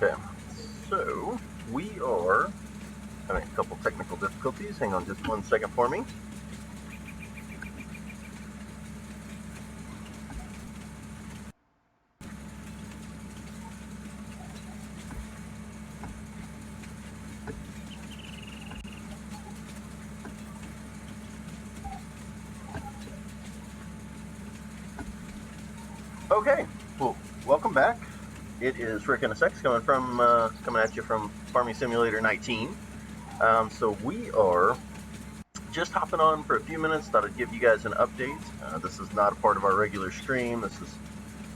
Okay, so we are having a couple technical difficulties. Hang on just 1 second for me. Okay, well, welcome back. It is Rick and a Sex coming at you from Farming Simulator 19. So we are just hopping on for a few minutes. Thought I'd give you guys an update. This is not a part of our regular stream.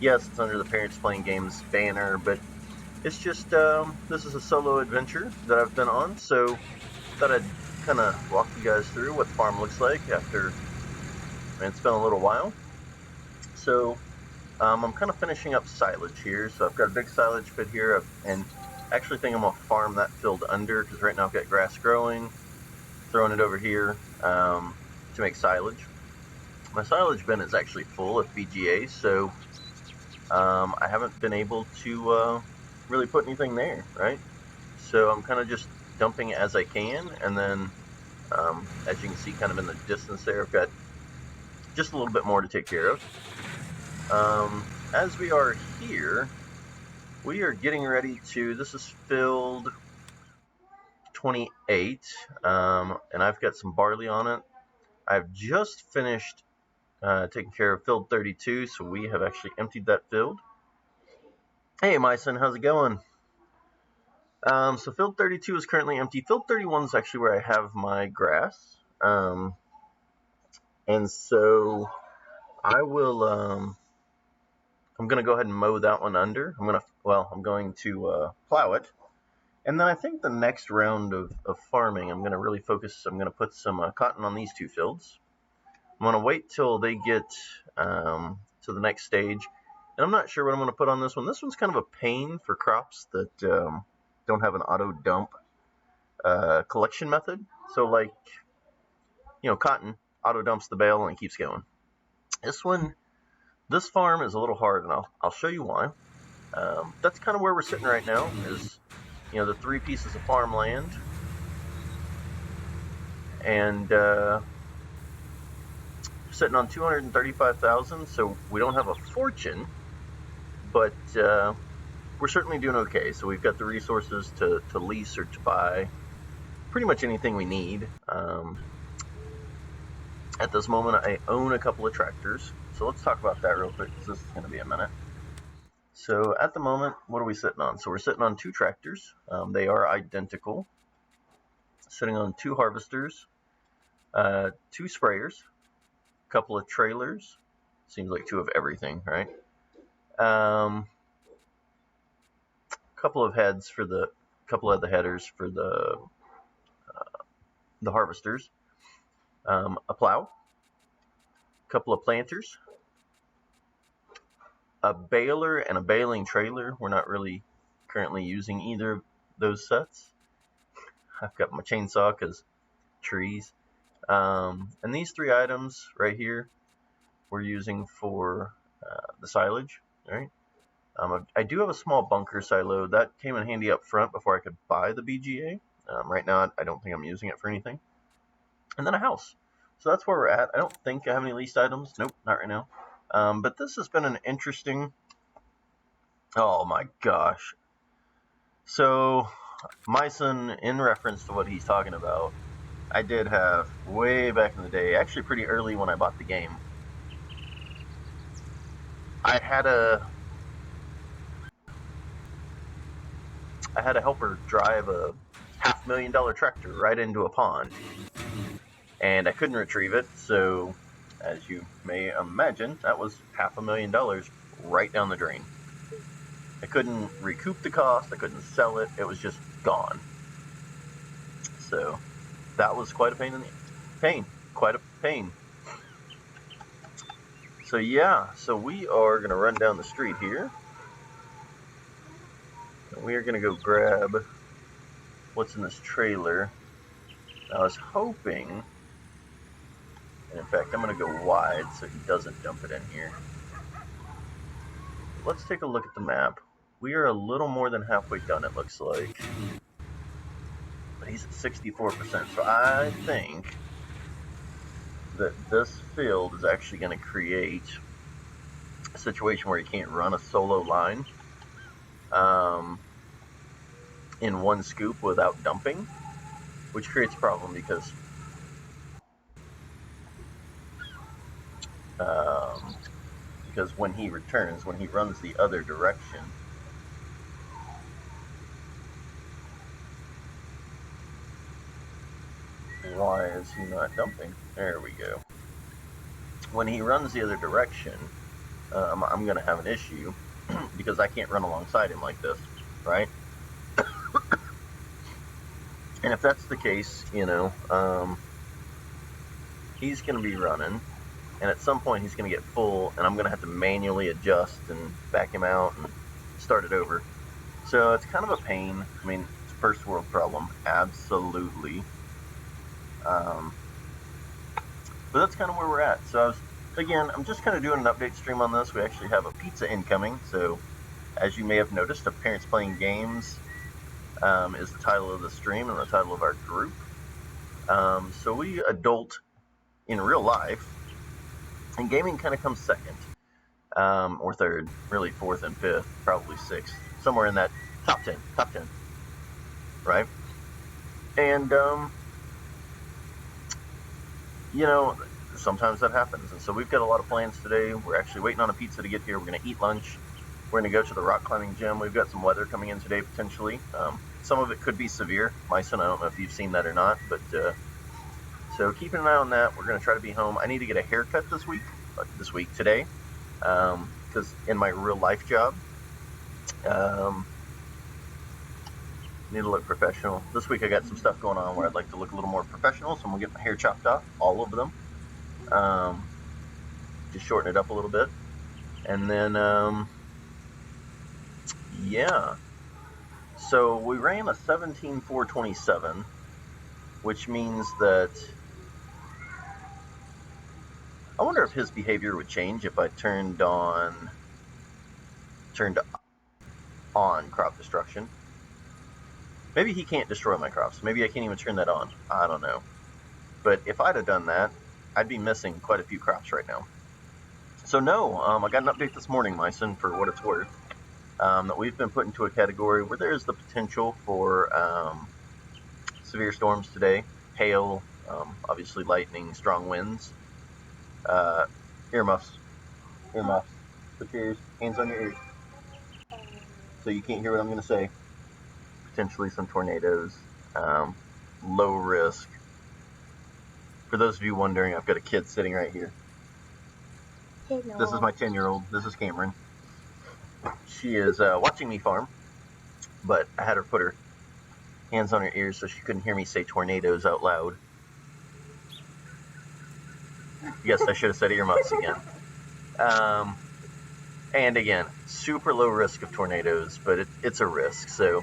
Yes, it's under the Parents Playing Games banner, but it's just this is a solo adventure that I've been on. So thought I'd kind of walk you guys through what the farm looks like after. It's been a little while. So I'm kind of finishing up silage here, so I've got a big silage pit here, and actually think I'm going to farm that field under, because right now I've got grass growing, throwing it over here to make silage. My silage bin is actually full of BGA, so I haven't been able to really put anything there, right? So I'm kind of just dumping as I can, and then as you can see kind of in the distance there, I've got just a little bit more to take care of. As we are here, we are getting ready to, this is field 28, and I've got some barley on it. I've just finished taking care of field 32, so we have actually emptied that field. Hey, Myson, how's it going? So field 32 is currently empty. Field 31 is actually where I have my grass. And so I will, I'm going to go ahead and mow that one under. I'm going to plow it. And then I think the next round of farming, I'm going to really focus, I'm going to put some cotton on these two fields. I'm going to wait till they get to the next stage. And I'm not sure what I'm going to put on this one. This one's kind of a pain for crops that don't have an auto dump collection method. So like, cotton auto dumps the bale and it keeps going. This farm is a little hard, and I'll show you why. That's kind of where we're sitting right now, is the 3 pieces of farmland, and sitting on 235,000. So we don't have a fortune, but we're certainly doing okay. So we've got the resources to lease or to buy pretty much anything we need. At this moment, I own a couple of tractors, so let's talk about that real quick, because this is going to be a minute. So at the moment, what are we sitting on? So we're sitting on 2 tractors. They are identical. Sitting on 2 harvesters, 2 sprayers, a couple of trailers. Seems like 2 of everything, right? Couple of headers for the harvesters. A plow, a couple of planters, a baler and a baling trailer. We're not really currently using either of those sets. I've got my chainsaw because trees. And these 3 items right here we're using for the silage, right? I do have a small bunker silo. That came in handy up front before I could buy the BGA. Right now, I don't think I'm using it for anything. And then a house. So that's where we're at. I don't think I have any leased items. Nope, not right now. But this has been an interesting... Oh my gosh. So, Myson, in reference to what he's talking about, I did have, way back in the day, actually pretty early when I bought the game, I had a helper drive a $500,000 tractor right into a pond, and I couldn't retrieve it, so as you may imagine, that was $500,000 right down the drain. I couldn't recoup the cost, I couldn't sell it, it was just gone. So that was quite a pain. So yeah, so we are going to run down the street here. And we are going to go grab what's in this trailer. I was hoping, and in fact, I'm going to go wide so he doesn't dump it in here. Let's take a look at the map. We are a little more than halfway done, it looks like. But he's at 64%, so I think that this field is actually going to create a situation where he can't run a solo line in one scoop without dumping, which creates a problem because when he returns, when he runs the other direction, why is he not dumping? There we go. When he runs the other direction, I'm going to have an issue because I can't run alongside him like this, right? And if that's the case, you know, he's going to be running, and at some point he's going to get full, and I'm going to have to manually adjust and back him out and start it over. So it's kind of a pain. I mean, it's a first world problem, absolutely. But that's kind of where we're at. So again, I'm just kind of doing an update stream on this. We actually have a pizza incoming. So as you may have noticed, Parents Playing Games is the title of the stream and the title of our group. So we adult in real life, and gaming kind of comes second, or third, really fourth and fifth, probably sixth, somewhere in that top 10, right? And, you know, sometimes that happens. And so we've got a lot of plans today. We're actually waiting on a pizza to get here. We're going to eat lunch. We're going to go to the rock climbing gym. We've got some weather coming in today, potentially. Some of it could be severe. Myson, I don't know if you've seen that or not, but so keeping an eye on that. We're going to try to be home. I need to get a haircut today, because in my real life job, need to look professional. This week I got some stuff going on where I'd like to look a little more professional, so I'm going to get my hair chopped off, all of them. Just shorten it up a little bit. And then, yeah. So we ran a 17.427, which means that I wonder if his behavior would change if I turned on crop destruction. Maybe he can't destroy my crops. Maybe I can't even turn that on. I don't know. But if I'd have done that, I'd be missing quite a few crops right now. So no, I got an update this morning, Myson, for what it's worth, that we've been put into a category where there is the potential for severe storms today, hail, obviously lightning, strong winds. Earmuffs. Put your hands on your ears so you can't hear what I'm going to say. Potentially some tornadoes, low risk. For those of you wondering, I've got a kid sitting right here. Hello. This is my 10-year-old. This is Cameron. She is watching me farm, but I had her put her hands on her ears so she couldn't hear me say tornadoes out loud. Yes, I should have said earmuffs again. And again, super low risk of tornadoes, but it's a risk. So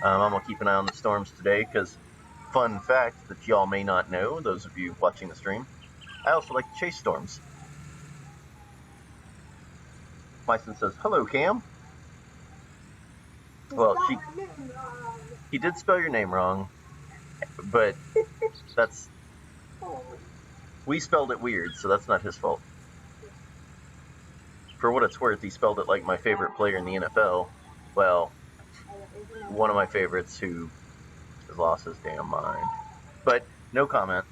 I'm going to keep an eye on the storms today because, fun fact that y'all may not know, those of you watching the stream, I also like to chase storms. Myson says, hello, Cam. Well, he did spell your name wrong, but we spelled it weird, so that's not his fault. For what it's worth, he spelled it like my favorite player in the NFL. Well, one of my favorites who has lost his damn mind. But no comment.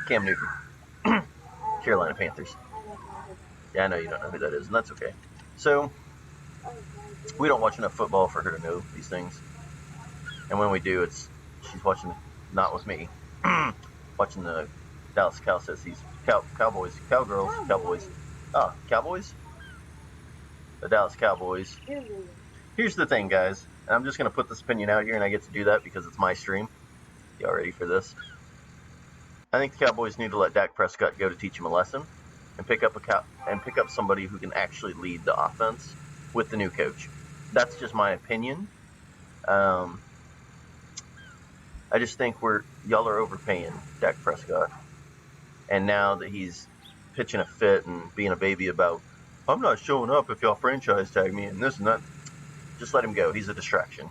Cam Newton. Carolina Panthers. Yeah, I know you don't know who that is, and that's okay. So, we don't watch enough football for her to know these things. And when we do, she's watching, not with me, watching the Dallas Cowboys. Cowboys? The Dallas Cowboys. Here's the thing, guys. And I'm just going to put this opinion out here, and I get to do that because it's my stream. Y'all ready for this? I think the Cowboys need to let Dak Prescott go to teach him a lesson and pick up somebody who can actually lead the offense with the new coach. That's just my opinion. I just think y'all are overpaying Dak Prescott. And now that he's pitching a fit and being a baby about I'm not showing up if y'all franchise tag me and this and that. Just let him go. He's a distraction.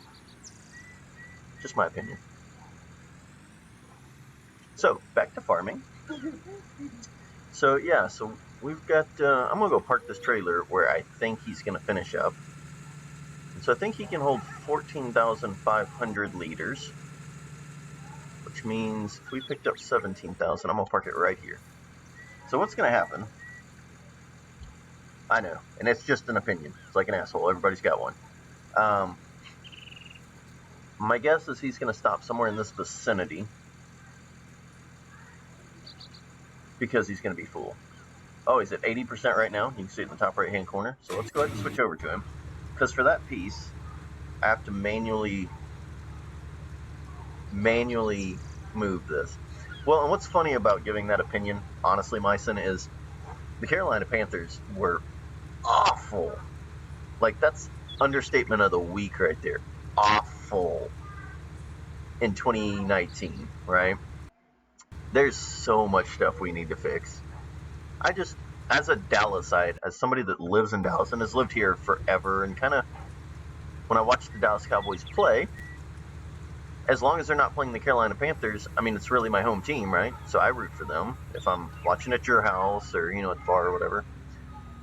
Just my opinion. So, back to farming. So, yeah, so we've got, I'm going to go park this trailer where I think he's going to finish up. And so I think he can hold 14,500 liters, which means if we picked up 17,000, I'm going to park it right here. So what's going to happen? I know, and it's just an opinion. It's like an asshole. Everybody's got one. My guess is he's going to stop somewhere in this vicinity because he's going to be full. Oh, he's at 80% right now. You can see it in the top right-hand corner. So let's go ahead and switch over to him. Because for that piece, I have to manually move this. Well, and what's funny about giving that opinion, honestly, Myson, is the Carolina Panthers were awful. Like, that's understatement of the week right there. Awful. In 2019, right? There's so much stuff we need to fix. I just, as a Dallasite, as somebody that lives in Dallas and has lived here forever, and kind of, when I watch the Dallas Cowboys play, as long as they're not playing the Carolina Panthers, I mean, it's really my home team, right? So I root for them if I'm watching at your house or, at the bar or whatever.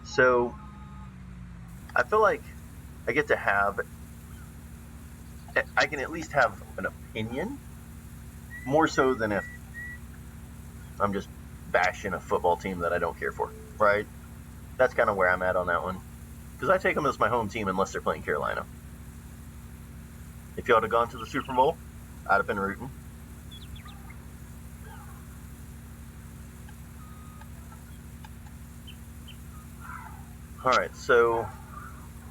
So I feel like I get to have, I can at least have an opinion, more so than if I'm just bashing a football team that I don't care for, right? That's kind of where I'm at on that one. Because I take them as my home team unless they're playing Carolina. If y'all had gone to the Super Bowl, I'd have been rooting. Alright, so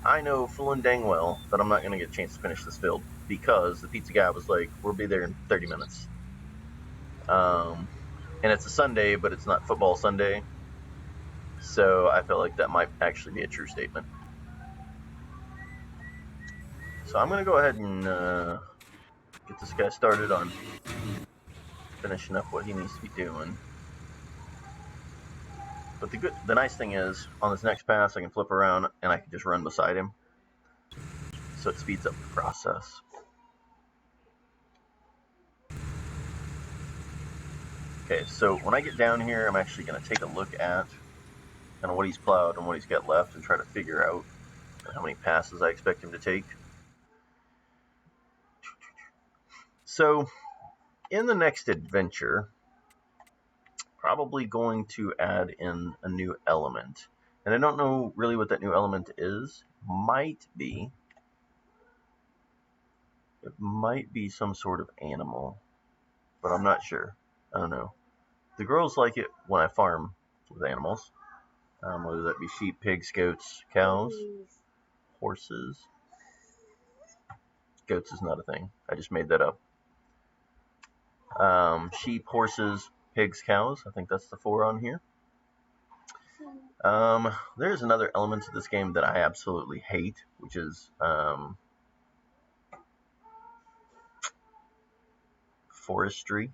I know full and dang well that I'm not going to get a chance to finish this field because the pizza guy was like, we'll be there in 30 minutes. And it's a Sunday, but it's not football Sunday. So I felt like that might actually be a true statement. So I'm going to go ahead and get this guy started on finishing up what he needs to be doing. But the nice thing is, on this next pass, I can flip around and I can just run beside him. So it speeds up the process. Okay, so when I get down here, I'm actually going to take a look at kind of what he's plowed and what he's got left and try to figure out how many passes I expect him to take. So, in the next adventure, probably going to add in a new element. And I don't know really what that new element is. It might be some sort of animal, but I'm not sure. I don't know. The girls like it when I farm with animals, whether that be sheep, pigs, goats, cows, horses. Goats is not a thing. I just made that up. Sheep, horses, pigs, cows. I think that's the 4 on here. There's another element to this game that I absolutely hate, which is forestry.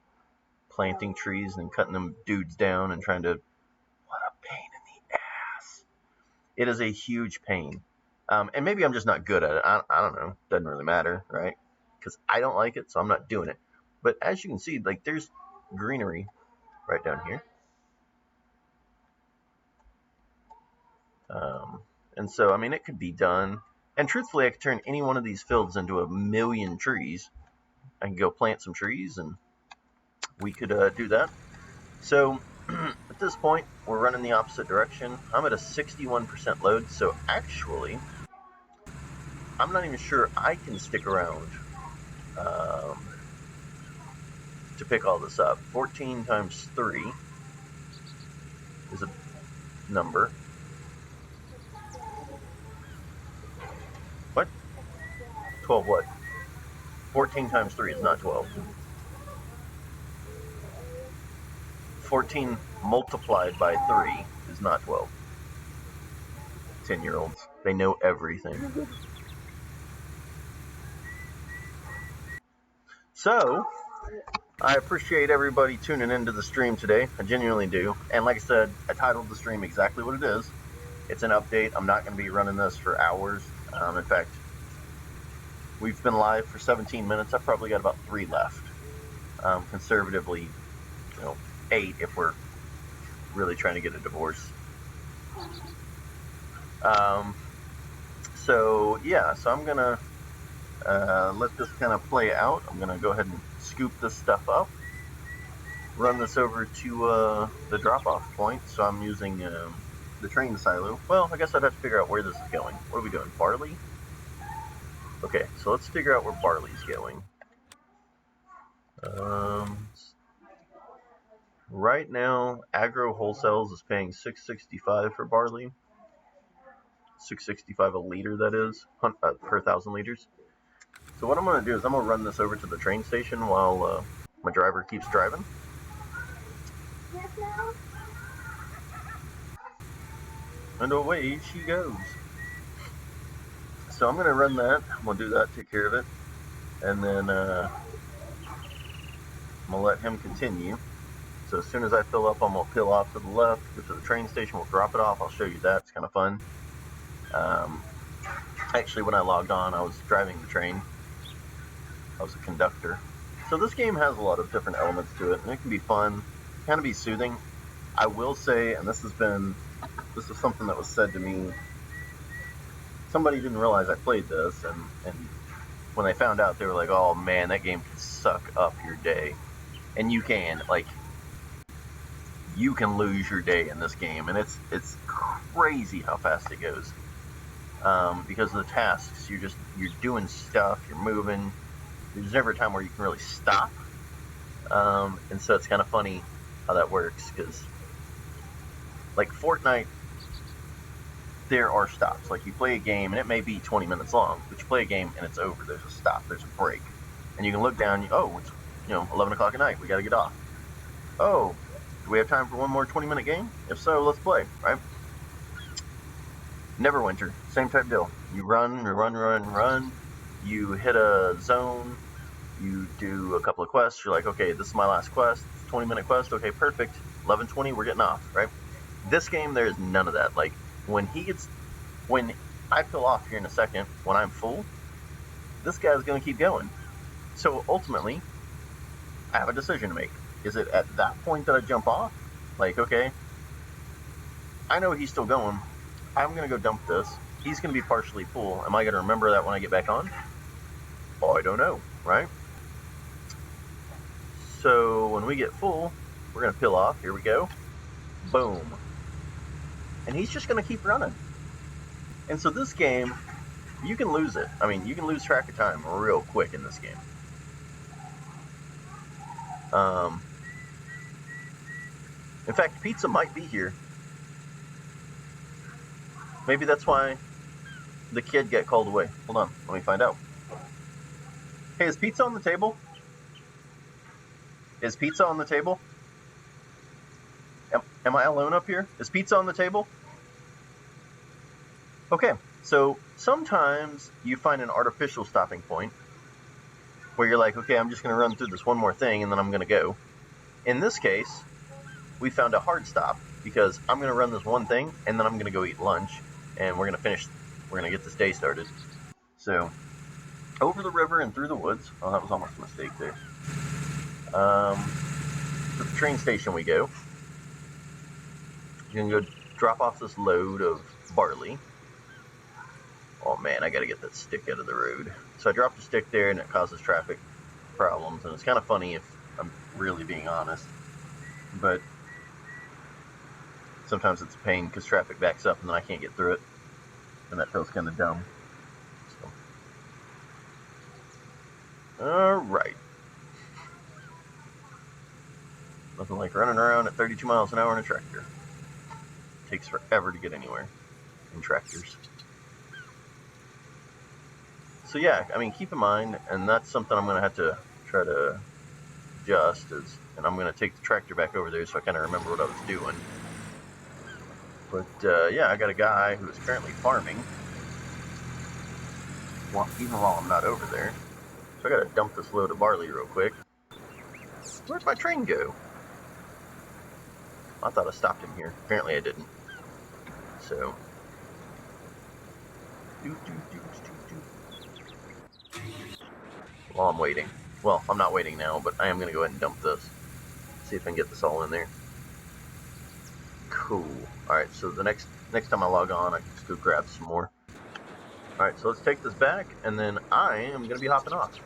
Planting trees and cutting them dudes down and trying to... What a pain in the ass. It is a huge pain. And maybe I'm just not good at it. I don't know. Doesn't really matter, right? Because I don't like it, so I'm not doing it. But as you can see, like, there's greenery right down here. And so, I mean, it could be done. And truthfully, I could turn any one of these fields into 1,000,000 trees. I can go plant some trees, and we could do that. So, at this point, we're running the opposite direction. I'm at a 61% load, so actually, I'm not even sure I can stick around to pick all this up. 14 times 3 is a number. What? 12 what? 14 times 3 is not 12. 14 multiplied by 3 is not 12. 10-year-olds. They know everything. So, I appreciate everybody tuning into the stream today. I genuinely do. And like I said, I titled the stream exactly what it is. It's an update. I'm not going to be running this for hours. In fact, we've been live for 17 minutes. I've probably got about 3 left. Conservatively, 8 if we're really trying to get a divorce. So I'm gonna let this kind of play out. I'm gonna go ahead and scoop this stuff up, run this over to the drop-off point. So I'm using the train silo. Well, I guess I'd have to figure out where this is going. What are we doing? Barley? Okay, so let's figure out where barley's going. Right now, Agro Wholesales is paying $6.65 for barley. $6.65 a liter, that is, per 1,000 liters. So what I'm going to do is I'm going to run this over to the train station while my driver keeps driving. And away she goes. So I'm going to run that. I'm going to do that, take care of it. And then I'm going to let him continue. So as soon as I fill up, I'm going to peel off to the left, go to the train station, we'll drop it off. I'll show you that. It's kind of fun. Actually, when I logged on, I was driving the train. I was a conductor. So this game has a lot of different elements to it, and it can be fun, kind of be soothing. I will say, and this is something that was said to me, somebody didn't realize I played this, and when they found out, they were like, oh man, that game can suck up your day. And you can, you can lose your day in this game, and it's crazy how fast it goes. Because of the tasks, you're doing stuff, you're moving. There's never a time where you can really stop. And so it's kind of funny how that works, because like Fortnite, there are stops. Like you play a game and it may be 20 minutes long, but you play a game and it's over. There's a stop, there's a break. And you can look down, it's 11 o'clock at night, we gotta get off. Oh, do we have time for one more 20-minute game? If so, let's play, right? Neverwinter, same type deal. You run, you hit a zone, you do a couple of quests, you're like, okay, this is my last quest, 20-minute quest, okay, perfect, 11:20, we're getting off, right? This game, there's none of that. Like, when I fill off here in a second, when I'm full, this guy's gonna keep going. So ultimately, I have a decision to make. Is it at that point that I jump off? Like, okay, I know he's still going, I'm gonna go dump this, he's gonna be partially full, am I gonna remember that when I get back on? Oh, I don't know, right? So when we get full, we're gonna peel off, here we go, boom. And he's just gonna keep running. And so this game, you can lose it. I mean, you can lose track of time real quick in this game. In fact, pizza might be here. Maybe that's why the kid got called away. Hold on, let me find out. Hey, is pizza on the table? Is pizza on the table? Am I alone up here? Is pizza on the table? Okay, so sometimes you find an artificial stopping point where you're like, okay, I'm just going to run through this one more thing and then I'm going to go. In this case, we found a hard stop because I'm going to run this one thing and then I'm going to go eat lunch and we're going to get this day started. So, over the river and through the woods. Oh, that was almost a mistake there. To the train station we go. You're going to go drop off this load of barley. Oh man, I got to get that stick out of the road. So I dropped a stick there and it causes traffic problems, and it's kind of funny if I'm really being honest. But sometimes it's a pain because traffic backs up and then I can't get through it. And that feels kind of dumb. So. Alright. Nothing like running around at 32 miles an hour in a tractor. It takes forever to get anywhere in tractors. So yeah, I mean, keep in mind, and that's something I'm going to have to try to adjust, and I'm going to take the tractor back over there so I kind of remember what I was doing. But yeah, I got a guy who is currently farming, even while I'm not over there. So I got to dump this load of barley real quick. Where'd my train go? I thought I stopped him here. Apparently I didn't. So, While I'm waiting. Well, I'm not waiting now, but I am going to go ahead and dump this. See if I can get this all in there. Cool. Alright, so the next time I log on, I can just go grab some more. Alright, so let's take this back, and then I am going to be hopping off.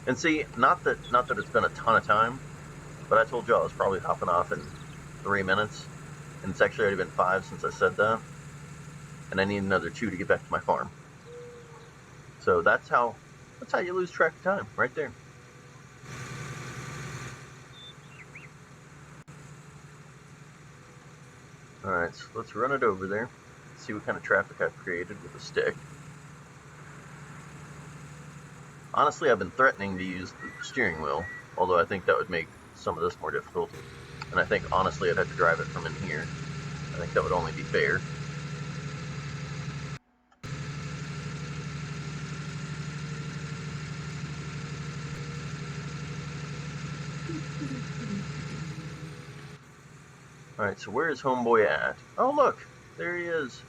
And see, not that it's been a ton of time, but I told you I was probably hopping off in 3 minutes, and it's actually already been 5 since I said that, and I need another 2 to get back to my farm. So that's how you lose track of time, right there. Alright, so let's run it over there, see what kind of traffic I've created with a stick. Honestly, I've been threatening to use the steering wheel, although I think that would make some of this more difficult. And I think, honestly, I'd have to drive it from in here. I think that would only be fair. Alright, so where is homeboy at? Oh, look! There he is!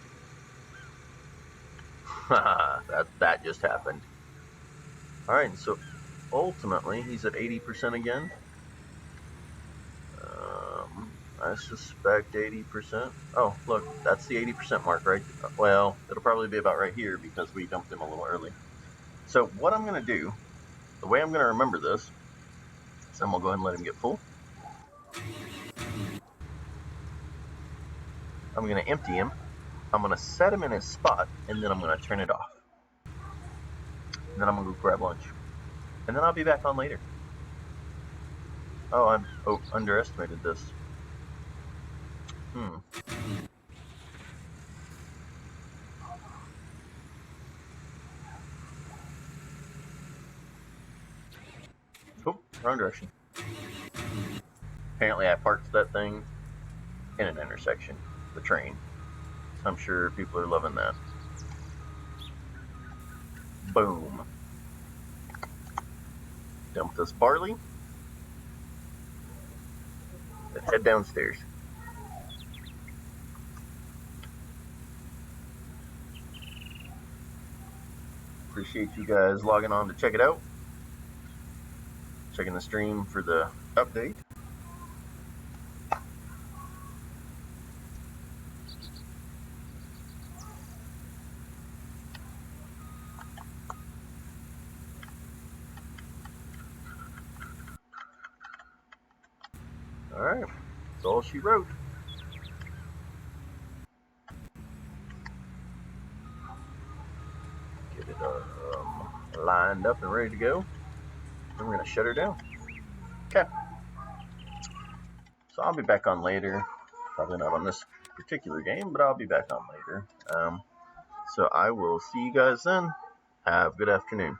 Haha, that just happened. Alright, so ultimately, he's at 80% again. I suspect 80%. Oh, look, that's the 80% mark, right? Well, it'll probably be about right here because we dumped him a little early. So what I'm going to do, the way I'm going to remember this, is I'm going to go ahead and let him get full. I'm going to empty him. I'm going to set him in his spot, and then I'm going to turn it off. And then I'm going to go grab lunch. And then I'll be back on later. Oh, I underestimated this. Oh, wrong direction. Apparently I parked that thing in an intersection, the train. So I'm sure people are loving that. Boom. Dump this barley. Let's head downstairs. Appreciate you guys logging on to check it out. Checking the stream for the update. Alright, that's all she wrote. Get it lined up and ready to go. I'm going to shut her down. Okay. So I'll be back on later. Probably not on this particular game, but I'll be back on later. So I will see you guys then. Have a good afternoon.